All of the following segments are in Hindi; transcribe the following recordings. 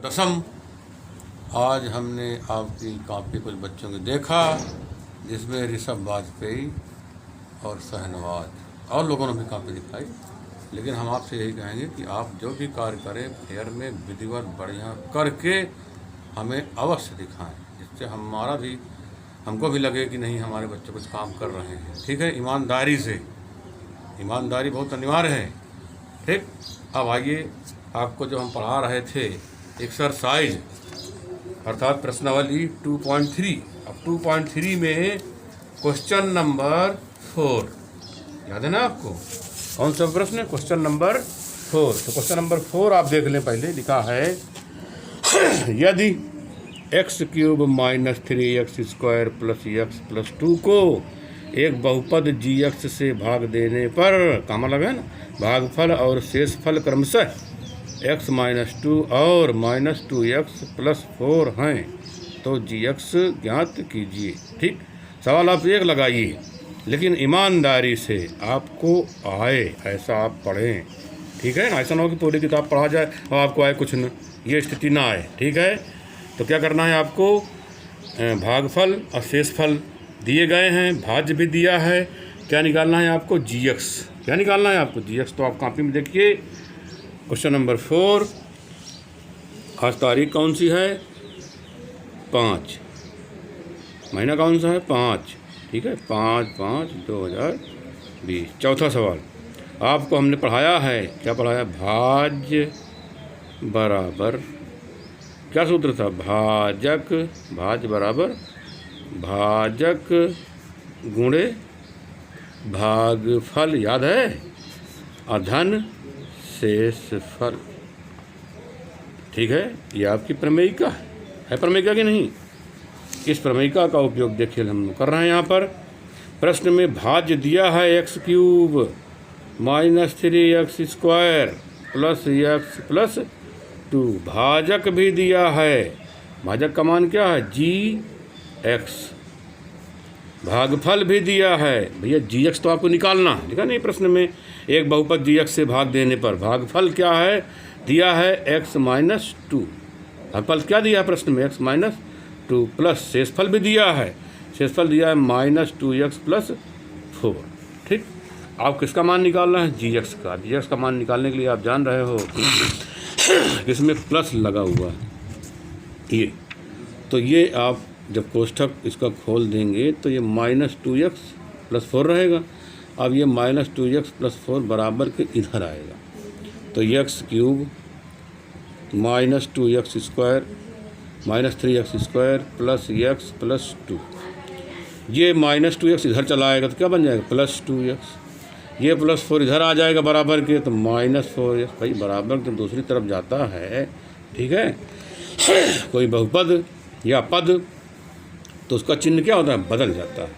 दसम। आज हमने आपकी कॉपी कुछ बच्चों की देखा जिसमें ऋषभ वाजपेयी और शहनवाज और लोगों ने भी कॉपी दिखाई, लेकिन हम आपसे यही कहेंगे कि आप जो भी कार्य करें फेयर में विधिवत बढ़िया करके हमें अवश्य दिखाएं, जिससे हमको भी लगे कि नहीं हमारे बच्चे कुछ काम कर रहे हैं। ठीक है, ईमानदारी से, ईमानदारी बहुत अनिवार्य है। ठीक, अब आइए आपको जो हम पढ़ा रहे थे एक्सरसाइज अर्थात प्रश्नावली 2.3। अब 2.3 में क्वेश्चन नंबर 4 याद है ना आपको? कौन सा प्रश्न है? Question number 4। तो क्वेश्चन नंबर 4 आप देख लें। पहले लिखा है यदि x³ - 3x² + x + 2 को एक बहुपद gx से भाग देने पर कामा लगा है ना, भागफल और शेषफल क्रमशः x - 2 और -2x + 4 हैं तो gx ज्ञात कीजिए। ठीक, सवाल आप एक लगाइए, लेकिन ईमानदारी से आपको आए ऐसा आप पढ़ें। ठीक है ना, ऐसा ना हो कि पूरी किताब पढ़ा जाए और आपको आए कुछ न, ये स्थिति ना आए। ठीक है, तो क्या करना है आपको? भागफल और शेषफल दिए गए हैं, भाज्य भी दिया है। क्या निकालना है आपको? gx। क्या निकालना है आपको? gx। तो आप कॉपी में देखिए क्वेश्चन नंबर 4। आज तारीख कौन सी है? 5। महीना कौन सा है? 5। ठीक है, 5/5/2020। चौथा सवाल आपको हमने पढ़ाया है। क्या पढ़ाया? भाज्य बराबर, क्या सूत्र था? भाज्य बराबर भाजक गुणे भागफल, याद है? अधन शेषफल। ठीक है, ये आपकी प्रमेयिका है प्रमेयिका की नहीं? इस प्रमेयिका का उपयोग देखिए हम कर रहे हैं यहाँ पर। प्रश्न में भाज्य दिया है x³ - 3x² + x + 2। भाजक भी दिया है, भाजक का मान क्या है? gx। भागफल भी दिया है। भैया gx तो आपको निकालना है, लिखा नहीं प्रश्न में? एक बहुपद gx से भाग देने पर भागफल क्या है? दिया है x - 2। भागफल क्या दिया है प्रश्न में? x - 2 प्लस शेषफल भी दिया है। शेषफल दिया है -2x + 4। ठीक, आप किसका मान निकालना है? gx का। gx का मान निकालने के लिए आप जान रहे हो किसमें प्लस लगा हुआ है ये। तो ये आप जब कोष्ठक इसका खोल देंगे तो ये -2x + 4 रहेगा। अब ये -2x + 4 बराबर के इधर आएगा, तो x³ - 2x² -3x² + x + 2। ये -2x इधर चला आएगा तो क्या बन जाएगा? +2x। ये +4 इधर आ जाएगा बराबर के, तो -4x। भाई बराबर जब दूसरी तरफ जाता है, ठीक है, कोई बहुपद या पद, तो उसका चिन्ह क्या होता है? बदल जाता है।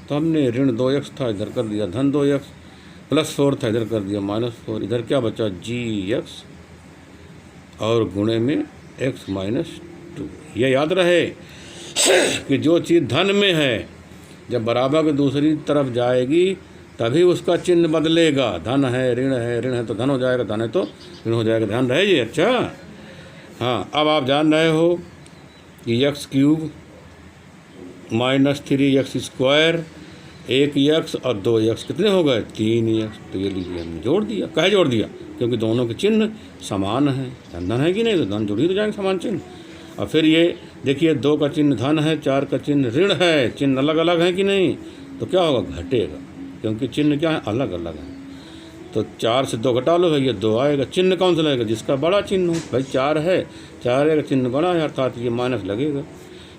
तो हमने ऋण 2x था, इधर कर दिया धन 2x, +4 था, इधर कर दिया -4। इधर क्या बचा? gx और गुणे में x - 2। ये याद रहे कि जो चीज़ धन में है जब बराबर के दूसरी तरफ जाएगी तभी उसका चिन्ह बदलेगा। धन है, ऋण है तो धन हो जाएगा, धन है तो ऋण हो जाएगा। ध्यान रहे जी। अच्छा हाँ, अब आप जान रहे हो कि x³ - 3x², 1x और 2x कितने हो गए? 3x। तो ये लीजिए हमने जोड़ दिया। कहे जोड़ दिया? क्योंकि दोनों के चिन्ह समान हैं। धन है कि नहीं? तो धन जोड़ ही तो जाएंगे समान चिन्ह। और फिर ये देखिए 2 का चिन्ह धन है, 4 का चिन्ह ऋण है। चिन्ह अलग अलग है कि नहीं? तो क्या होगा? घटेगा, क्योंकि चिन्ह क्या है? अलग अलग है। तो 4 से 2 घटा लो, भैया 2 आएगा। चिन्ह कौन सा लगेगा? जिसका बड़ा चिन्ह हो। भाई 4 है, 4 का चिन्ह बड़ा है, अर्थात ये माइनस लगेगा।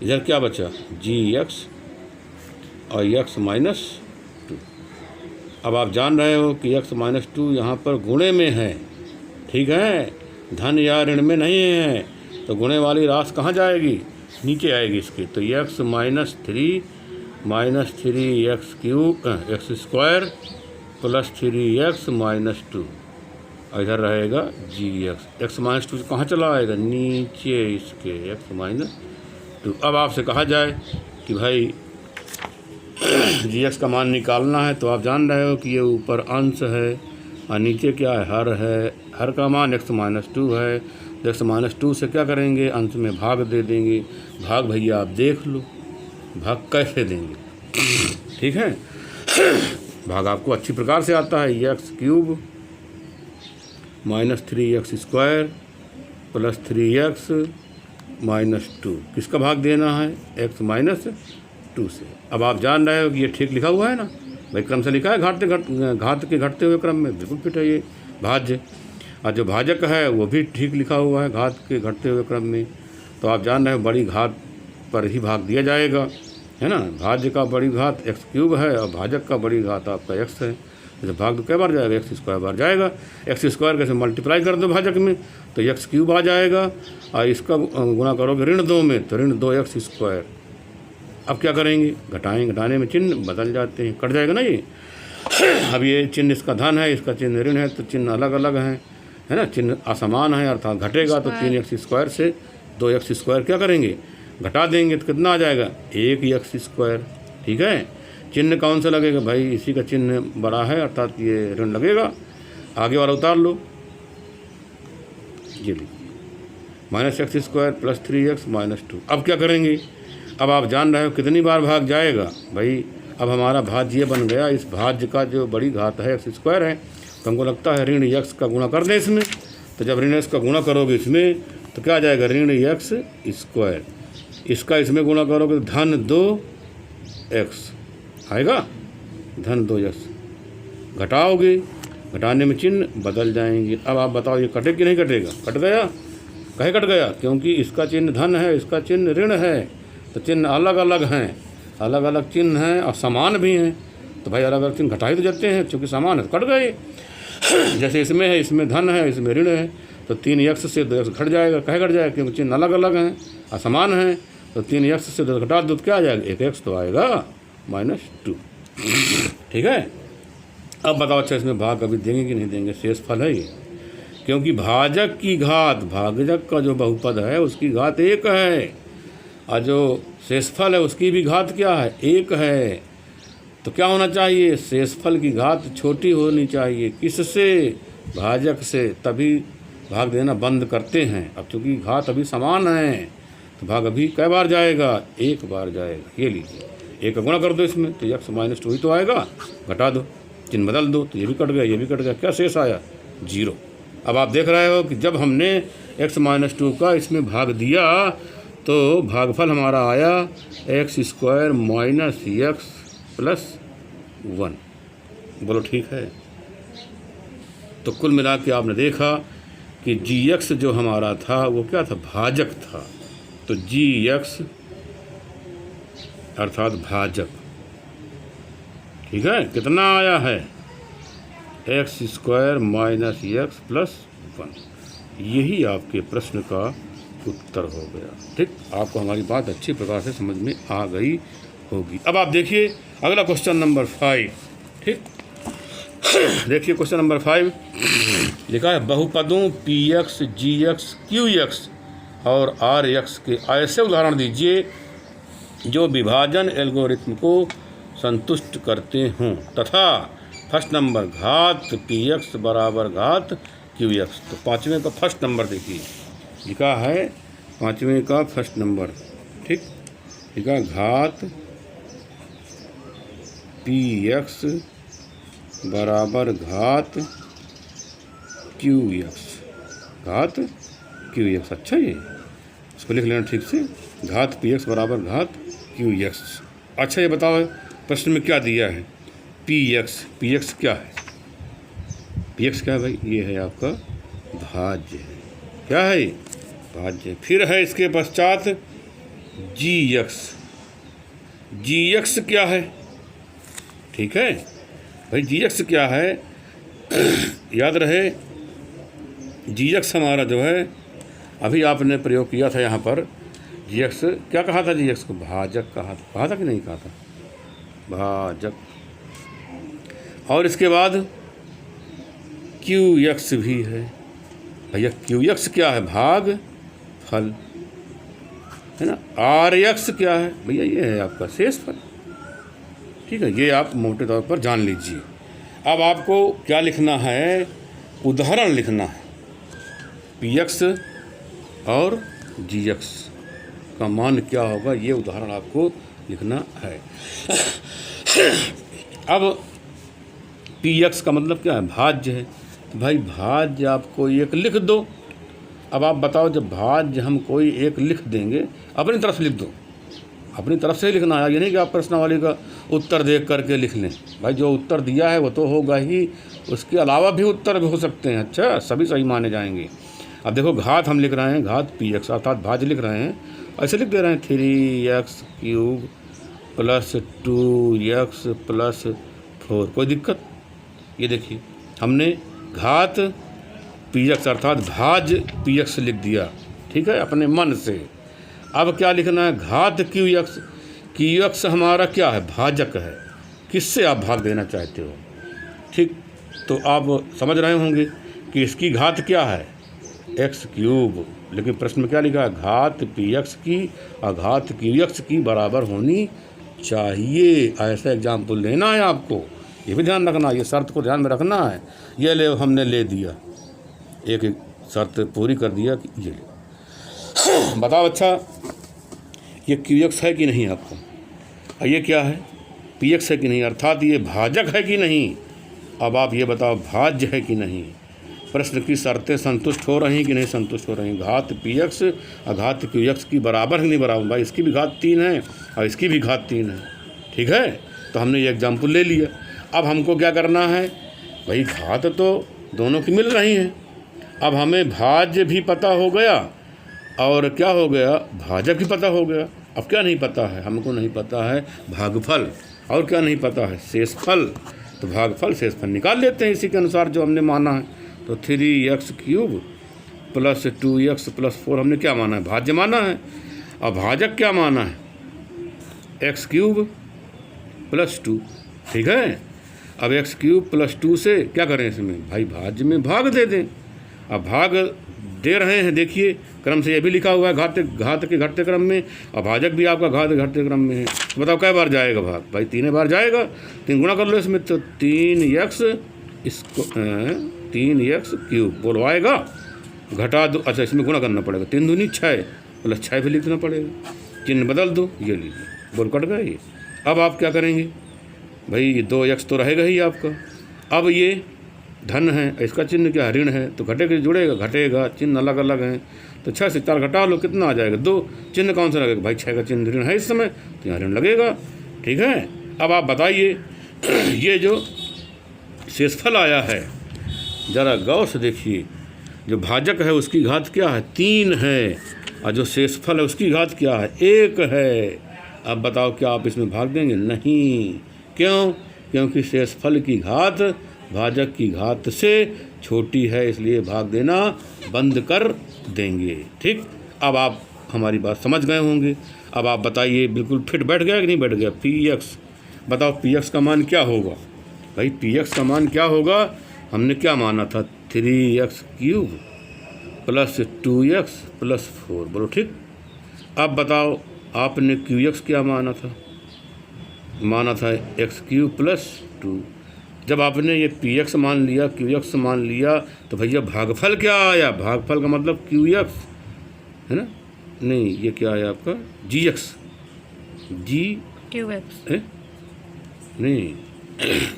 इधर क्या बचा? gx और x - 2। अब आप जान रहे हो कि x - 2 यहाँ पर गुणे में है। ठीक है, धन या ऋण में नहीं है। तो गुणे वाली राशि कहाँ जाएगी? नीचे आएगी इसकी। तो x - 3 - 3x³ + 3x - 2 और इधर रहेगा gx। x - 2 कहाँ चला आएगा? नीचे इसके, x - 2। अब आपसे कहा जाए कि भाई gx का मान निकालना है, तो आप जान रहे हो कि ये ऊपर अंश है और नीचे क्या है? हर है। हर का मान x - 2 है। तो x-2 से क्या करेंगे, अंश में भाग दे देंगे। भाग भैया आप देख लो, भाग कैसे देंगे, ठीक है। भाग आपको अच्छी प्रकार से आता है, x³ - 3x² + 3x - 2। किसका भाग देना है, x - 2 से। अब आप जान रहे हो कि ये ठीक लिखा हुआ है ना भाई, क्रम से लिखा है, घात के घटते हुए क्रम में, बिल्कुल फिट है ये भाज्य। और जो भाजक है वो भी ठीक लिखा हुआ है, घात के घटते हुए क्रम में। तो आप जान रहे हो बड़ी घात पर ही भाग दिया जाएगा, है ना। भाज्य का बड़ी घात x³ है और भाजक का बड़ी घात आपका x है। तो भाग तो क्या बार जाएगा, x² बार जाएगा। x² कैसे मल्टीप्लाई कर दो भाजक में तो x³ आ जाएगा, और इसका गुना करोगे -2 में तो -2x²। अब क्या करेंगे, घटाएंगे, घटाने में चिन्ह बदल जाते हैं, कट जाएगा ना ये। अब ये चिन्ह इसका धन है, इसका चिन्ह ऋण है, तो चिन्ह अलग अलग हैं, है ना। चिन्ह असमान है, अर्थात घटेगा। तो 3x² से 2x² क्या करेंगे, घटा देंगे, तो कितना आ जाएगा, 1x²। ठीक है। चिन्ह कौन सा लगेगा भाई, इसी का चिन्ह बड़ा है, अर्थात ये ऋण लगेगा। आगे वाला उतार लो, ये लीजिए -x² + 3x - 2। अब क्या करेंगे, अब आप जान रहे हो कितनी बार भाग जाएगा भाई। अब हमारा भाज्य बन गया, इस भाज्य का जो बड़ी घात है x² है, तो हमको लगता है ऋण x का गुणा कर दें इसमें। तो जब ऋण x का गुणा करोगे इसमें तो क्या आ जाएगा, ऋण x²। इसका इसमें गुणा करोगे तो -2x आएगा, -2x। घटाओगे, घटाने में चिन्ह बदल जाएंगे। अब आप बताओ ये कटे कि नहीं कटेगा, कट गया। कहे कट गया, क्योंकि इसका चिन्ह धन है, इसका चिन्ह ऋण है, तो चिन्ह अलग अलग हैं, अलग अलग चिन्ह हैं और समान भी हैं। तो भाई अलग अलग चिन्ह घटा ही तो जाते हैं, चूँकि समान है तो कट गए। जैसे इसमें है, इसमें धन है, इसमें ऋण है, तो 3x से 2x घट जाएगा। कहे घट जाएगा, क्योंकि चिन्ह अलग अलग हैं, असमान हैं। तो 3x से 2 घटा दो तो क्या आ जाएगा, 1x तो आएगा -2। ठीक है। अब बताओ अच्छा इसमें भाग कभी देंगे कि नहीं देंगे, शेष फल है ये। क्योंकि भाजक की घात, भाजक का जो बहुपद है उसकी घात 1 है, और जो शेषफल है उसकी भी घात क्या है, 1 है। तो क्या होना चाहिए, शेषफल की घात छोटी होनी चाहिए। किससे, भाजक से, तभी भाग देना बंद करते हैं। अब चूँकि घात अभी समान है तो भाग अभी कै बार जाएगा, 1 बार जाएगा। ये लीजिए, 1 का गुणा कर दो इसमें तो x - 2 ही तो आएगा। घटा दो, चिन्ह बदल दो, तो ये भी कट गया, ये भी कट गया। क्या शेष आया, 0। अब आप देख रहे हो कि जब हमने x - 2 का इसमें भाग दिया तो भागफल हमारा आया x² - x + 1। बोलो ठीक है। तो कुल मिला के आपने देखा कि gx जो हमारा था वो क्या था, भाजक था। तो gx अर्थात भाजक, ठीक है, कितना आया है, x² - x + 1। यही आपके प्रश्न का उत्तर हो गया। ठीक, आपको हमारी बात अच्छी प्रकार से समझ में आ गई होगी। अब आप देखिए अगला क्वेश्चन नंबर 5। ठीक, देखिए क्वेश्चन नंबर 5 लिखा है, बहुपदों px, gx, qx और rx के ऐसे उदाहरण दीजिए जो विभाजन एल्गोरिथम को संतुष्ट करते हों तथा फर्स्ट नंबर घात px बराबर घात qx। तो 5वें का फर्स्ट नंबर देखिए, लिखा है 5वें का फर्स्ट नंबर। ठीक, लिखा घात px बराबर घात qx, घात qx। अच्छा, ये इसको लिख लेना ठीक से, घात px बराबर घात qx। अच्छा ये बताओ प्रश्न में क्या दिया है, px क्या है, px क्या है भाई, ये है आपका भाज्य। क्या है ये, भाज्य। फिर है इसके पश्चात gx क्या है, ठीक है भाई, gx क्या है, याद रहे gx हमारा जो है, अभी आपने प्रयोग किया था यहाँ पर, gx क्या कहा था, gx को भाजक कहा था कि नहीं कहा था, भाजक। और इसके बाद qx भी है भैया, qx क्या है, भाग फल, है ना। rx क्या है भैया, ये है आपका शेष फल। ठीक है, ये आप मोटे तौर पर जान लीजिए। अब आपको क्या लिखना है, उदाहरण लिखना है। px और जी एक्स का मान क्या होगा, ये उदाहरण आपको लिखना है। अब पी एक्स का मतलब क्या है, भाज्य है। तो भाई भाज्य आपको एक लिख दो। अब आप बताओ, जब भाज्य हम कोई एक लिख देंगे, अपनी तरफ से लिख दो, अपनी तरफ से ही लिखना है। ये नहीं कि आप प्रश्नावली का उत्तर देख करके लिख लें। भाई जो उत्तर दिया है वो तो होगा ही, उसके अलावा भी उत्तर भी हो सकते हैं। अच्छा, सभी सही माने जाएंगे। अब देखो, घात हम लिख रहे हैं, घात पी एक्स अर्थात भाज्य लिख रहे हैं, ऐसे लिख दे रहे हैं 3x³ + 2x + 4। कोई दिक्कत? ये देखिए, हमने घात पी एक्स अर्थात भाज्य पी एक्स लिख दिया, ठीक है, अपने मन से। अब क्या लिखना है, घात क्यू एक्स। क्यू एक्स हमारा क्या है, भाजक है, किससे आप भाग देना चाहते हो। ठीक, तो आप समझ रहे होंगे कि इसकी घात क्या है, x³। लेकिन प्रश्न में क्या लिखा है, घात पी एक्स की घात क्यू एक्स की बराबर होनी चाहिए। ऐसा एग्जाम्पल लेना है आपको, ये भी ध्यान रखना, ये शर्त को ध्यान में रखना है। ये ले, हमने ले दिया, एक शर्त पूरी कर दिया कि ये ले। बताओ अच्छा, ये क्यू एक्स है कि नहीं आपको, और ये क्या है, पी एक्स है कि नहीं, अर्थात ये भाजक है कि नहीं। अब आप ये बताओ, भाज्य है कि नहीं। प्रश्न की शर्तें संतुष्ट हो रही कि नहीं संतुष्ट हो रही। घात पी एक्स और घात क्यू एक्स की बराबर है नहीं बराबर। भाई इसकी भी घात 3 है और इसकी भी घात 3 है, ठीक है। तो हमने ये एग्जाम्पल ले लिया। अब हमको क्या करना है, भाई घात तो दोनों की मिल रही हैं। अब हमें भाज्य भी पता हो गया और क्या हो गया, भाजक भी पता हो गया। अब क्या नहीं पता है, हमको नहीं पता है भागफल, और क्या नहीं पता है, शेषफल। तो भागफल शेषफल निकाल लेते हैं इसी के अनुसार जो हमने माना है। तो 3x³ + 2x + 4 हमने क्या माना है, भाज्य माना है। अब भाजक क्या माना है, x³ + 2, ठीक है। अब x³ + 2 से क्या करें, इसमें भाई भाज्य में भाग दे दें। अब भाग दे रहे हैं, देखिए क्रम से ये भी लिखा हुआ है, घात के घटते क्रम में, और भाजक भी आपका घात घटते क्रम में है। तो बताओ कै बार जाएगा भाग, भाई 3 बार जाएगा। 3 गुणा कर लो इसमें, तो 3x, इसको 3x³ बोलो आएगा, घटा दो। अच्छा, इसमें गुणा करना पड़ेगा, 3 दूनी 6 + 6 भी लिखना पड़ेगा, चिन्ह बदल दो, ये लीजिए बोल कट गया ये। अब आप क्या करेंगे, भाई 2x तो रहेगा ही आपका। अब ये धन है, इसका चिन्ह क्या है, ऋण है, तो घटेगा जुड़ेगा, घटेगा, चिन्ह अलग अलग हैं। तो 6 से 4 घटा लो, कितना आ जाएगा, 2। चिन्ह कौन सा लगेगा, भाई 6 का चिन्ह ऋण है इस समय, तो यहाँ ऋण लगेगा, ठीक है। अब आप बताइए, ये जो शेषफल आया है, ज़रा गौर से देखिए, जो भाजक है उसकी घात क्या है, 3 है, और जो शेषफल है उसकी घात क्या है, 1 है। अब बताओ क्या आप इसमें भाग देंगे, नहीं। क्यों, क्योंकि शेषफल की घात भाजक की घात से छोटी है, इसलिए भाग देना बंद कर देंगे, ठीक। अब आप हमारी बात समझ गए होंगे। अब आप बताइए, बिल्कुल फिट बैठ गया कि नहीं बैठ गया, पी एक्स। बताओ पी एक्स का मान क्या होगा, भाई पी एक्स का मान क्या होगा, हमने क्या माना था, 3x³ + 2x + 4, बोलो ठीक। अब बताओ, आपने क्यू एक्स क्या माना था, माना था x³ + 2। जब आपने ये पी एक्स मान लिया, क्यू एक्स मान लिया, तो भैया भागफल क्या आया, भागफल का मतलब क्यू एक्स है ना, नहीं ये क्या आया आपका, जी एक्स, जी क्यू एक्स है नहीं,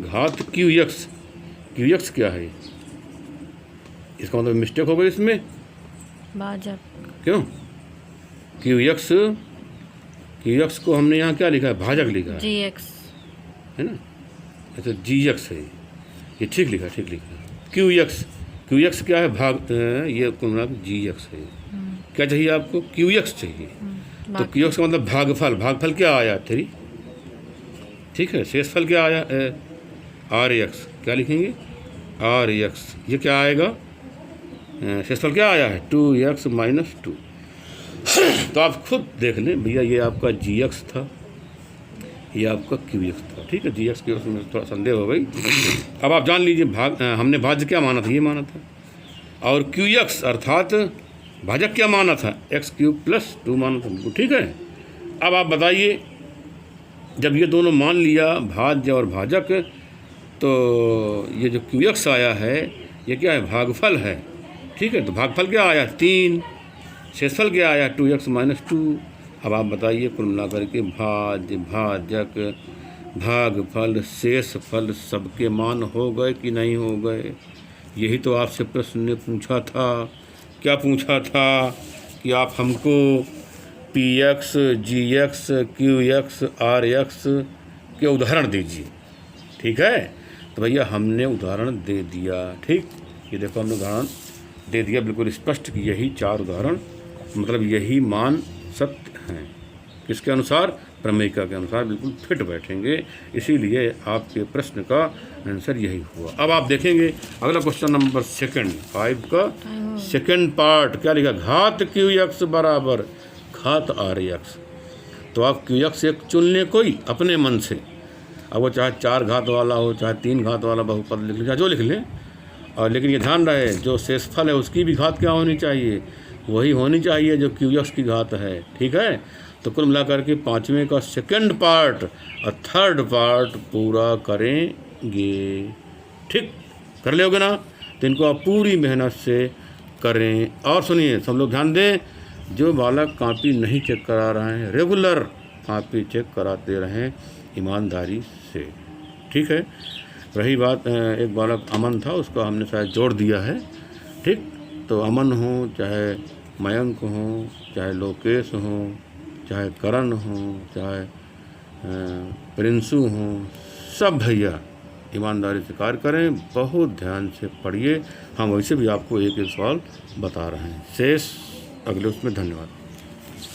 घात क्यू एक्स क्या है, इसका मतलब मिस्टेक हो गई इसमें, भाजक। क्यों, क्यू एक्स को हमने यहाँ क्या लिखा है, भाजक लिखा है, जी एक्स है ना। अच्छा, जी एक्स है ये, ठीक लिखा, ठीक लिखा। क्यू एक्स क्या है, ये जी एक्स है। क्या चाहिए आपको, क्यू एक्स चाहिए। तो क्यू एक्स का मतलब भागफल क्या आया, 3, ठीक है। शेषफल क्या आया, आर एक्स, क्या लिखेंगे, आर एक्स। ये क्या आएगा, शेषफल क्या आया है, 2x - 2। तो आप खुद देख लें भैया, ये आपका जी एक्स था, ये आपका क्यू एक्स था, ठीक है। जी एक्स क्यू एक्स में थोड़ा संदेह हो गई। अब आप जान लीजिए, हमने भाज्य क्या माना था, ये माना था, और क्यू एक्स अर्थात भाजक क्या माना था, x³ + 2 माना था, ठीक है। अब आप बताइए, जब ये दोनों मान लिया, भाज्य और भाजक, तो ये जो क्यू एक्स आया है, ये क्या है, भागफल है, ठीक है। तो भागफल क्या आया, 3, शेषफल क्या आया 2x - 2। अब आप बताइए कुल मिलाकर के भाज्य, भाजक, भागफल, शेषफल सबके मान हो गए कि नहीं हो गए? यही तो आपसे प्रश्न ने पूछा था। क्या पूछा था कि आप हमको px, gx, qx, rx के उदाहरण दीजिए। ठीक है, तो भैया हमने उदाहरण दे दिया। ठीक, ये देखो हमने उदाहरण दे दिया बिल्कुल स्पष्ट कि यही 4 उदाहरण मतलब यही मान सत्य हैं। किसके अनुसार? प्रमेयिका के अनुसार बिल्कुल फिट बैठेंगे। इसीलिए आपके प्रश्न का आंसर यही हुआ। अब आप देखेंगे अगला क्वेश्चन नंबर 5 का सेकंड पार्ट क्या लिखा? घात qx बराबर घात rx। तो आप qx एक चुन लें कोई अपने मन से। अब वो चाहे 4 घात वाला हो, चाहे 3 घात वाला बहुपद लिख लें, चाहे जो लिख लें। और लेकिन ये ध्यान रहे जो शेषफल है उसकी भी घात क्या होनी चाहिए? वही होनी चाहिए जो qx की घात है। ठीक है, तो कुल मिलाकर के 5वें का सेकंड पार्ट और थर्ड पार्ट पूरा करेंगे। ठीक, कर लोगे ना? तो इनको आप पूरी मेहनत से करें। और सुनिए सब लोग ध्यान दें, जो बालक कॉपी नहीं चेक करा रहे हैं रेगुलर कॉपी चेक कराते रहें ईमानदारी से। ठीक है, रही बात एक बालक अमन था, उसको हमने शायद जोड़ दिया है। ठीक, तो अमन हो चाहे मयंक हो चाहे लोकेश हो चाहे करण हो चाहे प्रिंसू हो, सब भैया ईमानदारी से कार्य करें, बहुत ध्यान से पढ़िए। हम वैसे भी आपको एक सवाल बता रहे हैं। शेष अगले उसमें। धन्यवाद।